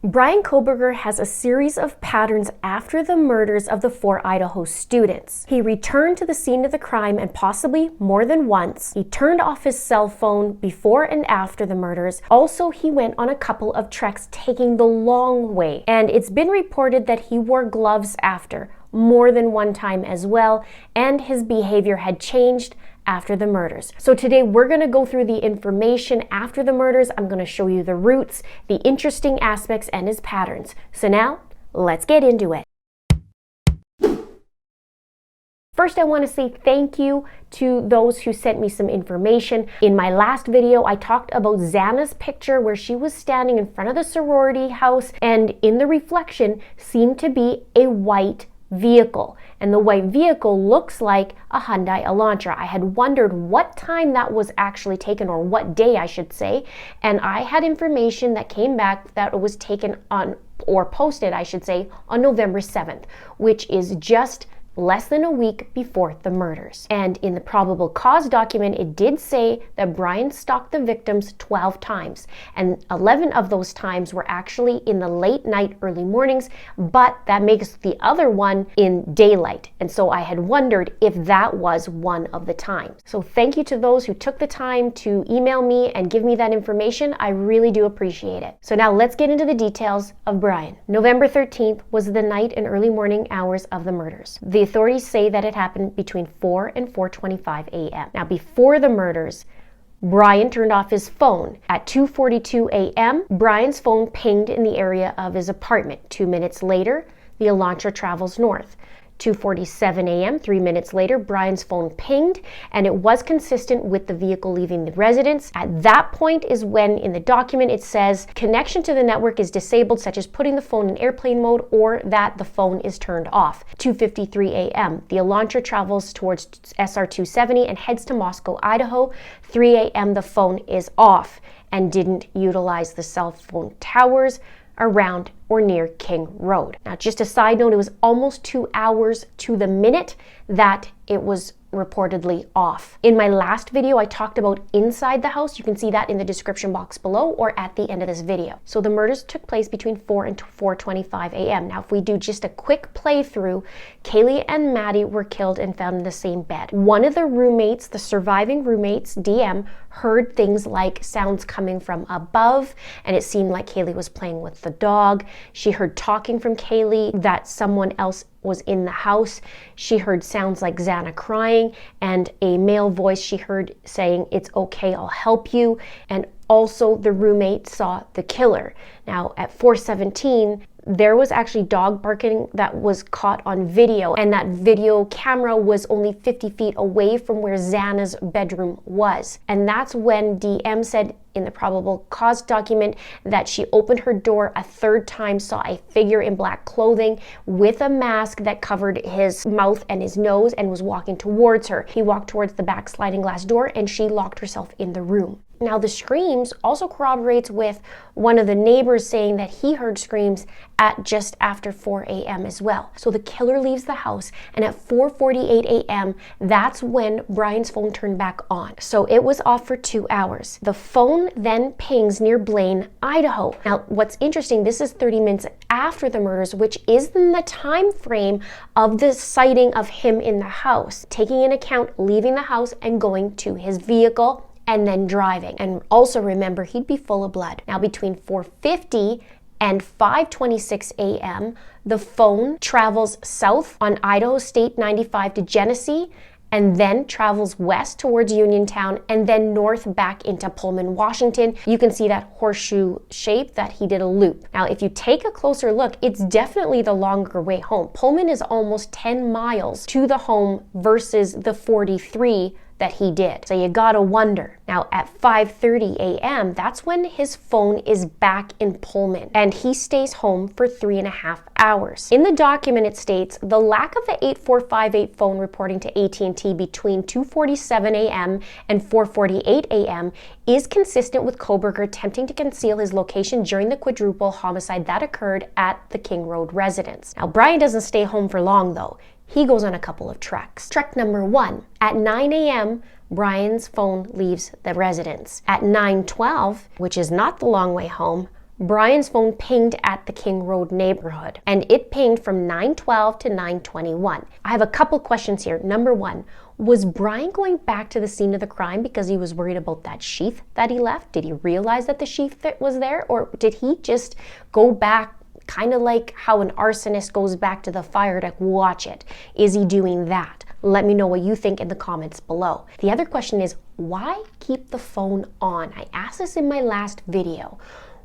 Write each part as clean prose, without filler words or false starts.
Bryan Kohberger has a series of patterns after the murders of the 4 Idaho students. He returned to the scene of the crime and possibly more than once. He turned off his cell phone before and after the murders. Also, he went on a couple of treks taking the long way. And it's been reported that he wore gloves after, more than one time as well, and his behavior had changed after the murders. So today we're going to go through the information after the murders. I'm going to show you the roots, the interesting aspects, and his patterns. So now, let's get into it. First, I want to say thank you to those who sent me some information. In my last video, I talked about Xana's picture where she was standing in front of the sorority house, and in the reflection seemed to be a white vehicle, and the white vehicle looks like a Hyundai Elantra. I had wondered what time that was actually taken, or what day I should say, and I had information that came back that it was taken on, or posted I should say, on November 7th, which is just less than a week before the murders. And in the probable cause document, it did say that Bryan stalked the victims 12 times, and 11 of those times were actually in the late night, early mornings, but that makes the other one in daylight. And so I had wondered if that was one of the times. So thank you to those who took the time to email me and give me that information. I really do appreciate it. So now let's get into the details of Bryan. November 13th was the night and early morning hours of the murders. The authorities say that it happened between 4 and 4:25 a.m. Now, before the murders, Bryan turned off his phone. At 2:42 a.m., Bryan's phone pinged in the area of his apartment. 2 minutes later, the Elantra travels north. 2:47 a.m., 3 minutes later, Bryan's phone pinged, and it was consistent with the vehicle leaving the residence. At that point is when, in the document, it says connection to the network is disabled, such as putting the phone in airplane mode, or that the phone is turned off. 2:53 a.m., the Elantra travels towards SR 270 and heads to Moscow, Idaho. 3 a.m., the phone is off and didn't utilize the cell phone towers around or near King Road. Now, just a side note, it was almost 2 hours to the minute that it was reportedly off. In my last video, I talked about inside the house. You can see that in the description box below or at the end of this video. So the murders took place between 4 and 4:25 a.m. Now, if we do just a quick playthrough, Kaylee and Maddie were killed and found in the same bed. One of the roommates, the surviving roommates, DM, heard things like sounds coming from above, and it seemed like Kaylee was playing with the dog. She heard talking from Kaylee that someone else was in the house. She heard sounds like Xana crying and a male voice she heard saying, "It's okay, I'll help you." And also the roommate saw the killer. Now at 4:17, there was actually dog barking that was caught on video, and that video camera was only 50 feet away from where Xana's bedroom was. And that's when DM said in the probable cause document that she opened her door a third time, saw a figure in black clothing with a mask that covered his mouth and his nose, and was walking towards her. He walked towards the back sliding glass door, and she locked herself in the room. Now, the screams also corroborates with one of the neighbors saying that he heard screams at just after 4 a.m. as well. So the killer leaves the house, and at 4:48 a.m., that's when Bryan's phone turned back on. So it was off for 2 hours. The phone then pings near Blaine, Idaho. Now, what's interesting, this is 30 minutes after the murders, which is in the time frame of the sighting of him in the house, taking into account leaving the house and going to his vehicle and then driving. And also remember, he'd be full of blood. Now, between 4:50 and 5:26 a.m., the phone travels south on Idaho State 95 to Genesee, and then travels west towards Uniontown, and then north back into Pullman, Washington. You can see that horseshoe shape that he did a loop. Now, if you take a closer look, it's definitely the longer way home. Pullman is almost 10 miles to the home versus the 43 that he did. So you gotta wonder. Now at 5:30 a.m., that's when his phone is back in Pullman, and he stays home for 3.5 hours. In the document, it states the lack of the 8458 phone reporting to AT&T between 2:47 a.m. and 4:48 a.m. is consistent with Kohberger attempting to conceal his location during the quadruple homicide that occurred at the King Road residence. Now, Bryan doesn't stay home for long though. He goes on a couple of treks. Trek number 1, at 9 a.m., Bryan's phone leaves the residence. At 9:12, which is not the long way home, Bryan's phone pinged at the King Road neighborhood, and it pinged from 9:12 to 9:21. I have a couple questions here. Number one, was Bryan going back to the scene of the crime because he was worried about that sheath that he left? Did he realize that the sheath was there, or did he just go back kind of like how an arsonist goes back to the fire to watch it? Is he doing that? Let me know what you think in the comments below. The other question is, why keep the phone on? I asked this in my last video.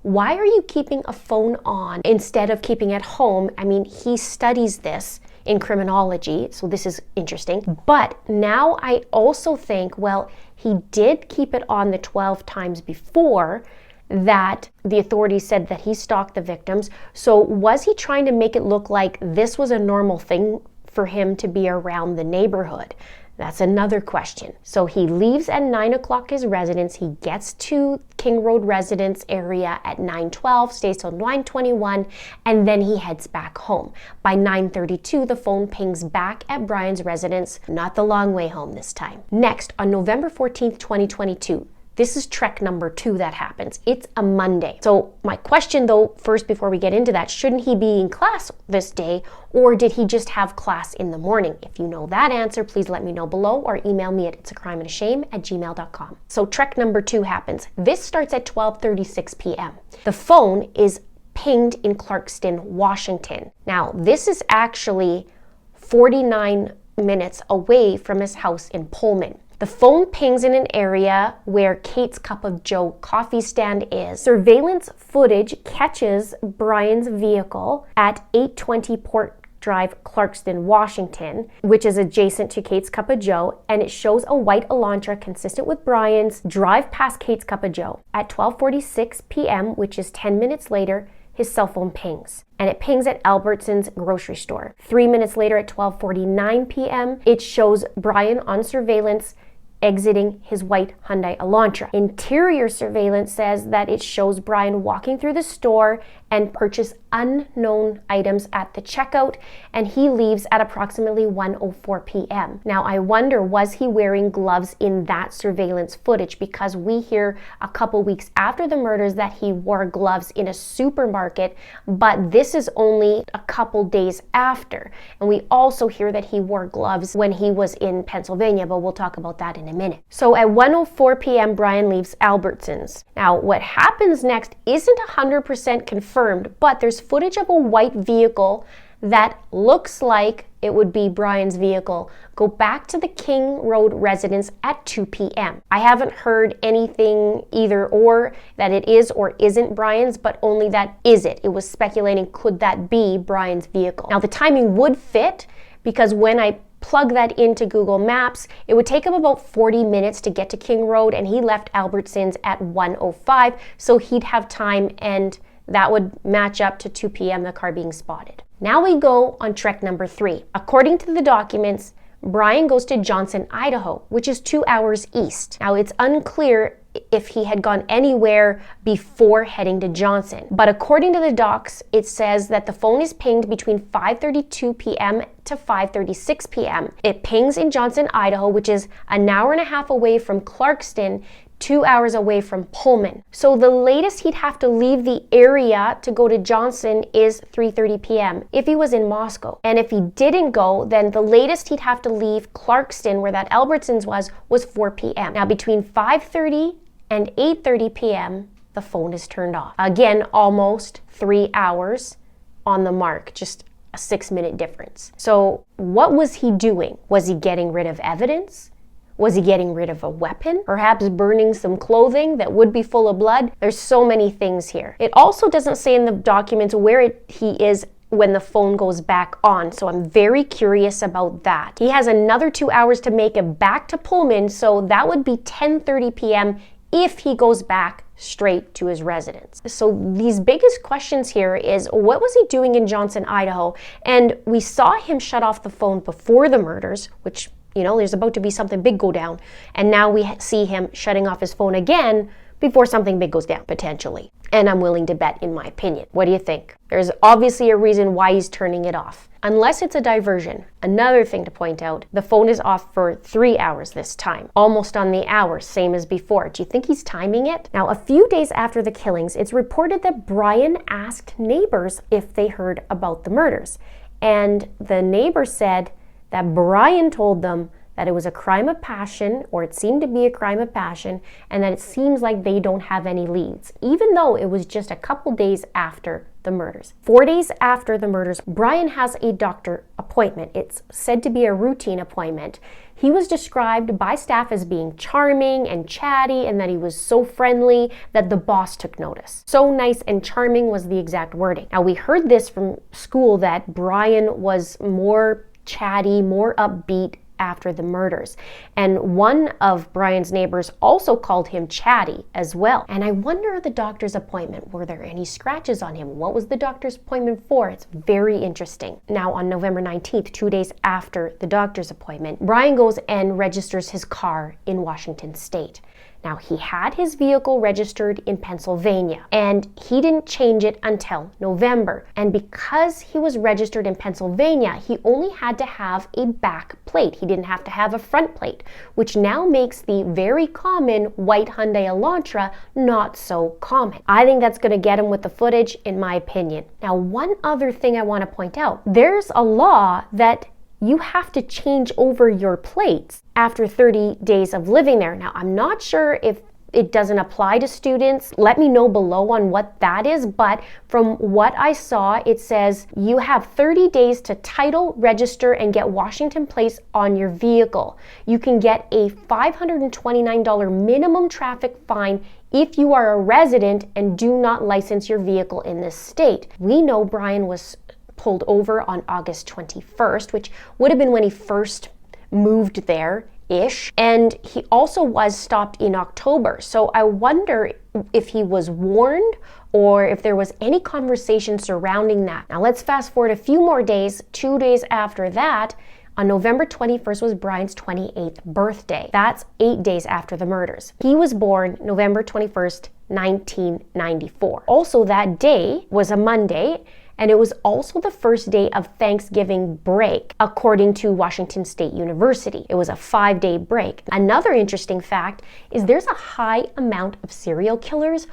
Why are you keeping a phone on instead of keeping it home? I mean, he studies this in criminology, so this is interesting. But now I also think, well, he did keep it on the 12 times before that the authorities said that he stalked the victims. So was he trying to make it look like this was a normal thing for him to be around the neighborhood? That's another question. So he leaves at 9 o'clock his residence. He gets to King Road residence area at 9:12, stays till 9:21, and then he heads back home. By 9:32, the phone pings back at Bryan's residence, not the long way home this time. Next, on November 14th, 2022, this is trek number 2 that happens. It's a Monday. So my question though, first before we get into that, shouldn't he be in class this day, or did he just have class in the morning? If you know that answer, please let me know below or email me at itsacrimeandashame@gmail.com. So trek number 2 happens. This starts at 12:36 p.m. The phone is pinged in Clarkston, Washington. Now, this is actually 49 minutes away from his house in Pullman. The phone pings in an area where Kate's Cup of Joe coffee stand is. Surveillance footage catches Bryan's vehicle at 820 Port Drive, Clarkston, Washington, which is adjacent to Kate's Cup of Joe, and it shows a white Elantra consistent with Bryan's drive past Kate's Cup of Joe. At 12:46 p.m., which is 10 minutes later, his cell phone pings, and it pings at Albertson's grocery store. 3 minutes later at 12:49 p.m., it shows Bryan on surveillance exiting his white Hyundai Elantra. Interior surveillance says that it shows Bryan walking through the store and purchase unknown items at the checkout, and he leaves at approximately 1:04 p.m. Now, I wonder, was he wearing gloves in that surveillance footage? Because we hear a couple weeks after the murders that he wore gloves in a supermarket, but this is only a couple days after. And we also hear that he wore gloves when he was in Pennsylvania, but we'll talk about that in a minute. So at 1:04 p.m., Bryan leaves Albertsons. Now, what happens next isn't 100% confirmed, but there's footage of a white vehicle that looks like it would be Bryan's vehicle go back to the King Road residence at 2 p.m. I haven't heard anything either or that it is or isn't Bryan's, but only that is it. It was speculating, could that be Bryan's vehicle? Now, the timing would fit because when I plug that into Google Maps, it would take him about 40 minutes to get to King Road, and he left Albertsons at 1:05, so he'd have time, and that would match up to 2 p.m., the car being spotted. Now we go on trek number 3. According to the documents, Bryan goes to Johnson, Idaho, which is 2 hours east. Now, it's unclear if he had gone anywhere before heading to Johnson, but according to the docs, it says that the phone is pinged between 5:32 p.m. to 5:36 p.m. It pings in Johnson, Idaho, which is an hour and a half away from Clarkston, 2 hours away from Pullman. So the latest he'd have to leave the area to go to Johnson is 3:30 p.m. if he was in Moscow. And if he didn't go, then the latest he'd have to leave Clarkston, where that Albertsons was 4 p.m. Now, between 5:30 and 8:30 p.m., the phone is turned off. Again, almost 3 hours on the mark, just a 6-minute difference. So what was he doing? Was he getting rid of evidence? Was he getting rid of a weapon? Perhaps burning some clothing that would be full of blood? There's so many things here. It also doesn't say in the documents where he is when the phone goes back on, so I'm very curious about that. He has another 2 hours to make it back to Pullman, so that would be 10:30 p.m. if he goes back straight to his residence. So these biggest questions here is, what was he doing in Johnson, Idaho? And we saw him shut off the phone before the murders, which, you know, there's about to be something big go down. And now we see him shutting off his phone again before something big goes down, potentially. And I'm willing to bet, in my opinion. What do you think? There's obviously a reason why he's turning it off. Unless it's a diversion. Another thing to point out, the phone is off for 3 hours this time. Almost on the hour, same as before. Do you think he's timing it? Now, a few days after the killings, it's reported that Bryan asked neighbors if they heard about the murders. And the neighbor said that Bryan told them that it was a crime of passion, or it seemed to be a crime of passion, and that it seems like they don't have any leads, even though it was just a couple days after the murders. 4 days after the murders, Bryan has a doctor appointment. It's said to be a routine appointment. He was described by staff as being charming and chatty, and that he was so friendly that the boss took notice. So nice and charming was the exact wording. Now, we heard this from school that Bryan was more chatty, more upbeat after the murders. And one of Bryan's neighbors also called him chatty as well. And I wonder the doctor's appointment, were there any scratches on him? What was the doctor's appointment for? It's very interesting. Now on November 19th, 2 days after the doctor's appointment, Bryan goes and registers his car in Washington State. Now, he had his vehicle registered in Pennsylvania, and he didn't change it until November. And because he was registered in Pennsylvania, he only had to have a back plate. He didn't have to have a front plate, which now makes the very common white Hyundai Elantra not so common. I think that's going to get him with the footage, in my opinion. Now, one other thing I want to point out, there's a law that you have to change over your plates after 30 days of living there. Now, I'm not sure if it doesn't apply to students. Let me know below on what that is, but from what I saw, it says you have 30 days to title, register, and get Washington plates on your vehicle. You can get a $529 minimum traffic fine if you are a resident and do not license your vehicle in this state. We know Bryan was pulled over on August 21st, which would have been when he first moved there-ish. And he also was stopped in October. So I wonder if he was warned or if there was any conversation surrounding that. Now let's fast forward a few more days. 2 days after that, on November 21st was Bryan's 28th birthday. That's 8 days after the murders. He was born November 21st, 1994. Also that day was a Monday, and it was also the first day of Thanksgiving break, according to Washington State University. It was a 5-day break. Another interesting fact is there's a high amount of serial killers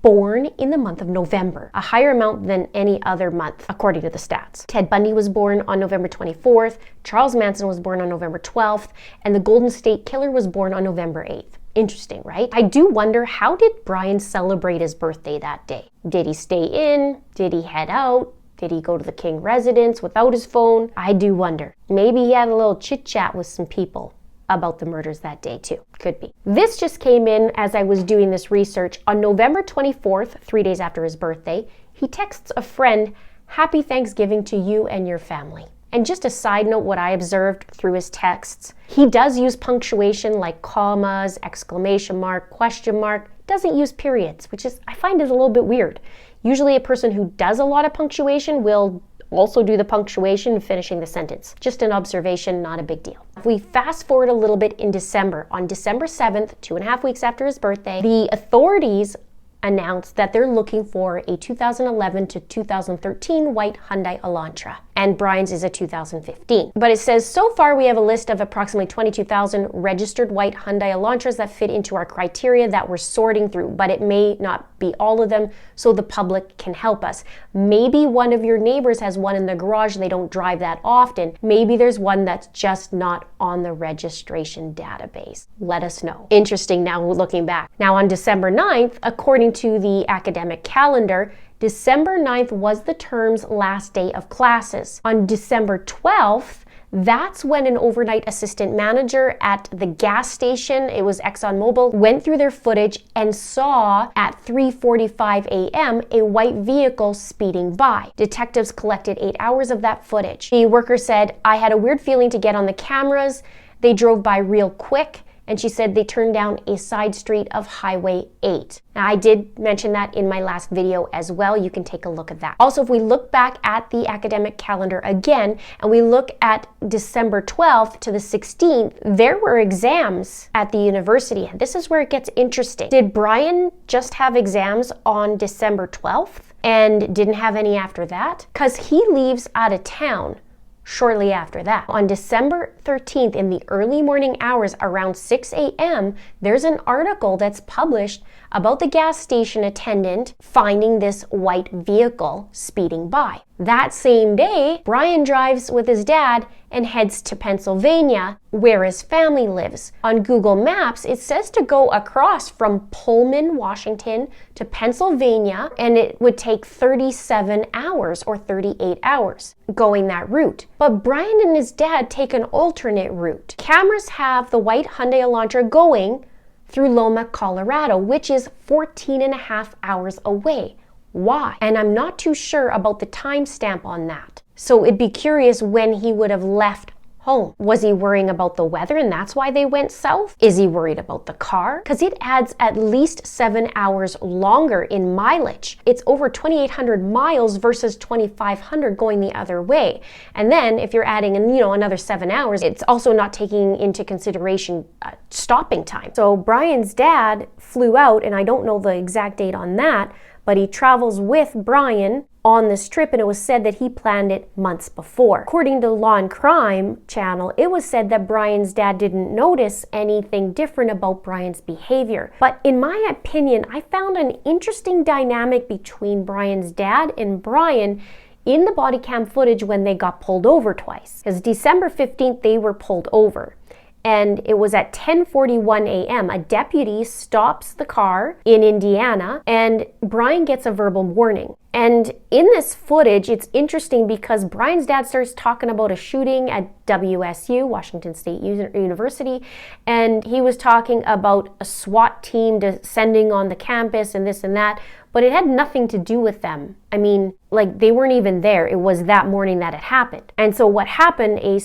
born in the month of November, a higher amount than any other month, according to the stats. Ted Bundy was born on November 24th, Charles Manson was born on November 12th, and the Golden State Killer was born on November 8th. Interesting, right? I do wonder, how did Bryan celebrate his birthday that day? Did he stay in? Did he head out? Did he go to the King residence without his phone? I do wonder. Maybe he had a little chit chat with some people about the murders that day too. Could be. This just came in as I was doing this research. On November 24th, 3 days after his birthday, he texts a friend, "Happy Thanksgiving to you and your family." And just a side note, what I observed through his texts, he does use punctuation like commas, exclamation mark, question mark, doesn't use periods, which is, I find is a little bit weird. Usually a person who does a lot of punctuation will also do the punctuation in finishing the sentence. Just an observation, not a big deal. If we fast forward a little bit in December, on December 7th, 2.5 weeks after his birthday, the authorities announced that they're looking for a 2011 to 2013 white Hyundai Elantra. And Bryan's is a 2015. But it says, so far we have a list of approximately 22,000 registered white Hyundai Elantras that fit into our criteria that we're sorting through, but it may not be all of them, so the public can help us. Maybe one of your neighbors has one in the garage, they don't drive that often. Maybe there's one that's just not on the registration database. Let us know. Interesting now looking back. Now on December 9th, according to the academic calendar, December 9th was the term's last day of classes. On December 12th, that's when an overnight assistant manager at the gas station, it was ExxonMobil, went through their footage and saw at 3:45 a.m. a white vehicle speeding by. Detectives collected 8 hours of that footage. The worker said, "I had a weird feeling to get on the cameras. They drove by real quick, and she said they turned down a side street of Highway 8. Now, I did mention that in my last video as well. You can take a look at that. Also, if we look back at the academic calendar again, and we look at December 12th to the 16th, there were exams at the university. And this is where it gets interesting. Did Bryan just have exams on December 12th and didn't have any after that? Because he leaves out of town shortly after that. On December 13th, in the early morning hours around 6 a.m., there's an article that's published about the gas station attendant finding this white vehicle speeding by. That same day, Bryan drives with his dad and heads to Pennsylvania, where his family lives. On Google Maps, it says to go across from Pullman, Washington to Pennsylvania, and it would take 37 hours or 38 hours going that route. But Bryan and his dad take an alternate route. Cameras have the white Hyundai Elantra going through Loma, Colorado, which is 14 and a half hours away. Why? And I'm not too sure about the timestamp on that. So it'd be curious when he would have left home. Was he worrying about the weather and that's why they went south? Is he worried about the car? Because it adds at least 7 hours longer in mileage. It's over 2,800 miles versus 2,500 going the other way. And then if you're adding another 7 hours, it's also not taking into consideration stopping time. So Bryan's dad flew out, and I don't know the exact date on that, but he travels with Bryan on this trip, and it was said that he planned it months before. According to Law and Crime channel, it was said that Bryan's dad didn't notice anything different about Bryan's behavior. But in my opinion, I found an interesting dynamic between Bryan's dad and Bryan in the body cam footage when they got pulled over twice. Because December 15th, they were pulled over. And it was at 10:41 a.m. A deputy stops the car in Indiana, and Bryan gets a verbal warning. And in this footage, it's interesting because Bryan's dad starts talking about a shooting at WSU, Washington State University, and he was talking about a SWAT team descending on the campus and this and that, but it had nothing to do with them. I mean, like, they weren't even there. It was that morning that it happened. And so what happened, a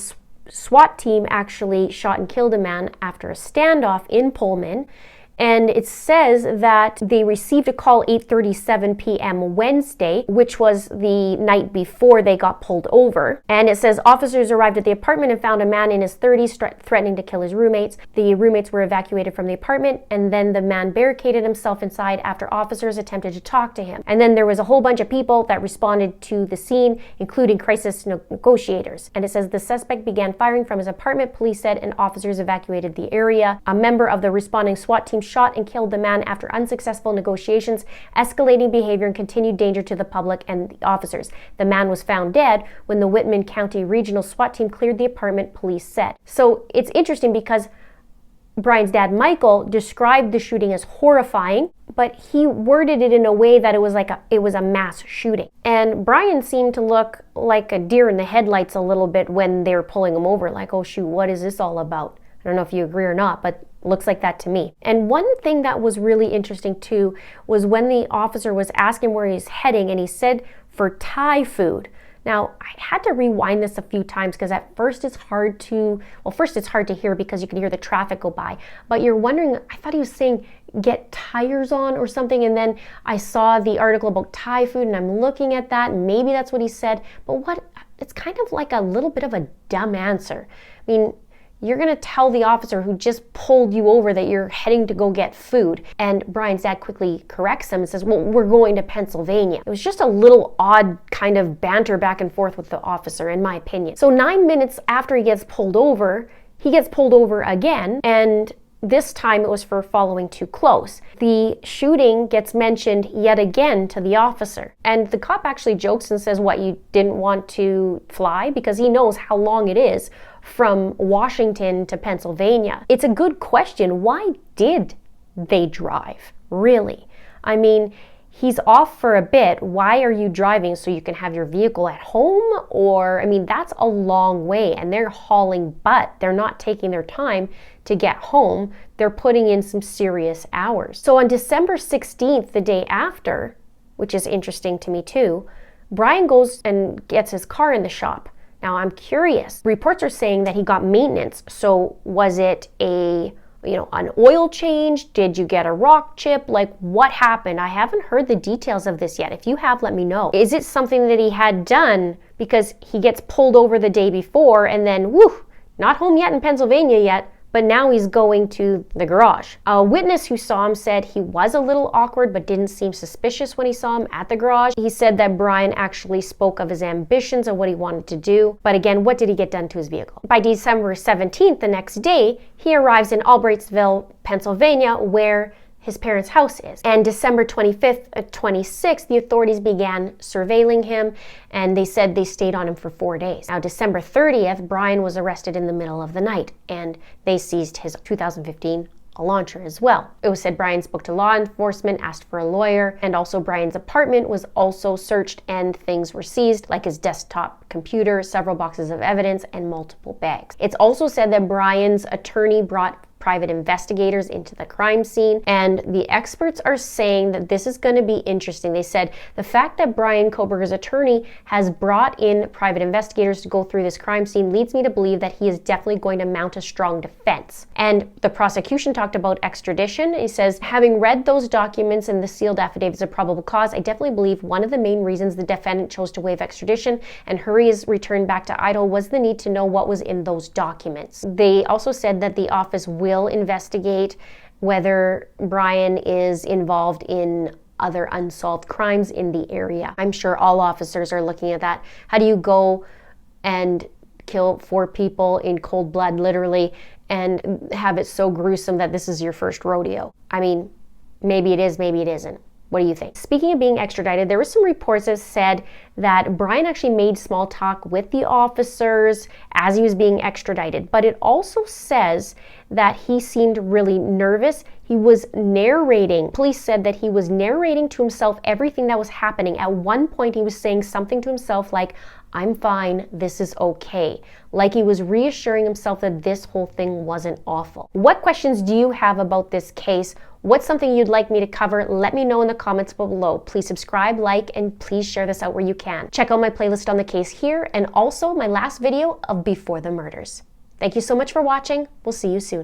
SWAT team actually shot and killed a man after a standoff in Pullman. And it says that they received a call 8:37 p.m. Wednesday, which was the night before they got pulled over. And it says officers arrived at the apartment and found a man in his 30s threatening to kill his roommates. The roommates were evacuated from the apartment, and then the man barricaded himself inside after officers attempted to talk to him. And then there was a whole bunch of people that responded to the scene, including crisis negotiators. And it says the suspect began firing from his apartment, police said, and officers evacuated the area. A member of the responding SWAT team shot and killed the man after unsuccessful negotiations, escalating behavior and continued danger to the public and the officers. The man was found dead when the Whitman County Regional SWAT team cleared the apartment, police said. So it's interesting because Bryan's dad, Michael, described the shooting as horrifying, but he worded it in a way that it was a mass shooting. And Bryan seemed to look like a deer in the headlights a little bit when they were pulling him over, like, oh shoot, what is this all about? I don't know if you agree or not, but looks like that to me. And one thing that was really interesting too was when the officer was asking where he's heading, and he said for Thai food. Now, I had to rewind this a few times because at first it's hard to hear because you can hear the traffic go by. But you're wondering, I thought he was saying get tires on or something, and then I saw the article about Thai food and I'm looking at that, and maybe that's what he said. But it's kind of like a little bit of a dumb answer. I mean, you're going to tell the officer who just pulled you over that you're heading to go get food. And Bryan's dad quickly corrects him and says, well, we're going to Pennsylvania. It was just a little odd kind of banter back and forth with the officer, in my opinion. So 9 minutes after he gets pulled over again, and this time it was for following too close. The shooting gets mentioned yet again to the officer. And the cop actually jokes and says, what, you didn't want to fly? Because he knows how long it is from Washington to Pennsylvania. It's a good question. Why did they drive, really? I mean, he's off for a bit. Why are you driving? So you can have your vehicle at home? Or, I mean, that's a long way, and they're hauling butt. They're not taking their time to get home. They're putting in some serious hours. So on December 16th, the day after, which is interesting to me too, Bryan goes and gets his car in the shop. Now, I'm curious. Reports are saying that he got maintenance. So was it a an oil change? Did you get a rock chip? Like, what happened? I haven't heard the details of this yet. If you have, let me know. Is it something that he had done because he gets pulled over the day before and then, not home yet in Pennsylvania yet, but now he's going to the garage? A witness who saw him said he was a little awkward but didn't seem suspicious when he saw him at the garage. He said that Bryan actually spoke of his ambitions and what he wanted to do. But again, what did he get done to his vehicle? By December 17th, the next day, he arrives in Albrightsville, Pennsylvania, where his parents' house is. And December 25th, 26th, the authorities began surveilling him, and they said they stayed on him for 4 days. Now, December 30th, Bryan was arrested in the middle of the night, and they seized his 2015 launcher as well. It was said Bryan spoke to law enforcement, asked for a lawyer, and also Bryan's apartment was also searched and things were seized, like his desktop computer, several boxes of evidence, and multiple bags. It's also said that Bryan's attorney brought private investigators into the crime scene, and the experts are saying that this is going to be interesting. They said the fact that Bryan Kohberger's attorney has brought in private investigators to go through this crime scene leads me to believe that he is definitely going to mount a strong defense. And the prosecution talked about extradition. He says, having read those documents and the sealed affidavits of probable cause, I definitely believe one of the main reasons the defendant chose to waive extradition and hurry his return back to Idaho was the need to know what was in those documents. They also said that the office will investigate whether Bryan is involved in other unsolved crimes in the area. I'm sure all officers are looking at that. How do you go and kill 4 people in cold blood, literally, and have it so gruesome that this is your first rodeo? I mean, maybe it is, maybe it isn't. What do you think? Speaking of being extradited, there were some reports that said that Bryan actually made small talk with the officers as he was being extradited, but it also says that he seemed really nervous. He was narrating. Police said that he was narrating to himself everything that was happening. At one point, he was saying something to himself like, I'm fine, this is okay. Like he was reassuring himself that this whole thing wasn't awful. What questions do you have about this case? What's something you'd like me to cover? Let me know in the comments below. Please subscribe, like, and please share this out where you can. Check out my playlist on the case here and also my last video of Before the Murders. Thank you so much for watching. We'll see you soon.